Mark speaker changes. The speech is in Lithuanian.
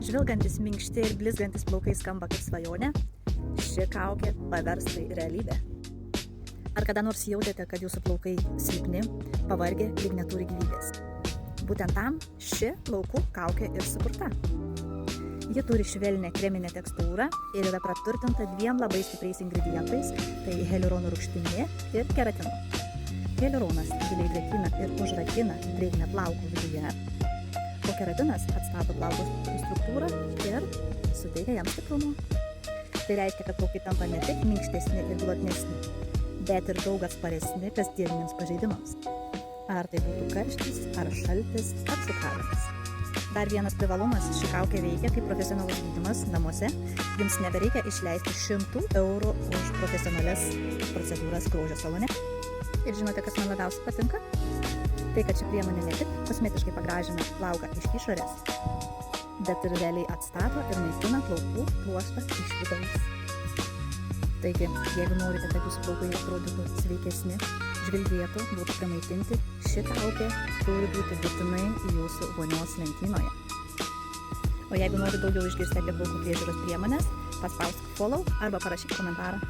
Speaker 1: Žvilgantis minkšti ir blizgantis plaukai skamba kaip svajonė, ši kaukė pavers tai realybė. Ar kada nors jautėte, kad jūsų plaukai silpni, pavargę, lyg neturi gyvybės? Būtent tam ši plaukų kaukė ir sukurta. Ji turi švelnią kreminę tekstūrą ir yra praturtinta 2 labai stipriais ingredientais, tai hialurono rūgštimi ir keratinu. Hialuronas giliai drėkina ir užrakina drėgmę plaukų viduje, o keratinas atstato plaukų struktūrą ir suteikia jam stiprumo. Tai reiškia, kad plaukai tampa ne tik minkštesni ir glotnesni, bet ir daug atsparesni kasdieniniams pažeidimams. Ar tai būtų karštis, ar šaltis, ar šukavimas. Dar vienas privalumas, ši kaukė veikia kaip profesionalus gydymas namuose. Jums nebereikia išleisti 100 eurų už profesionalias procedūras grožio salone. Ir žinote, kas man labiausiai patinka? Tai, kad ši priemonė ne tik kosmetiškai pagražina plauką iš išorės, bet ir realiai atstato ir naikina plaukų pluoštą iš vidaus. Taigi, jeigu norite, kad jūsų plaukai atrodytų sveikesni, žvilgėtų, būtų pramaitinti, ši kaukė turi būti būtinai jūsų vonios lentynoje. O jeigu nori daugiau išgirsti apie plaukų priežiūros priemonės, paspausk follow arba parašyk komentarą.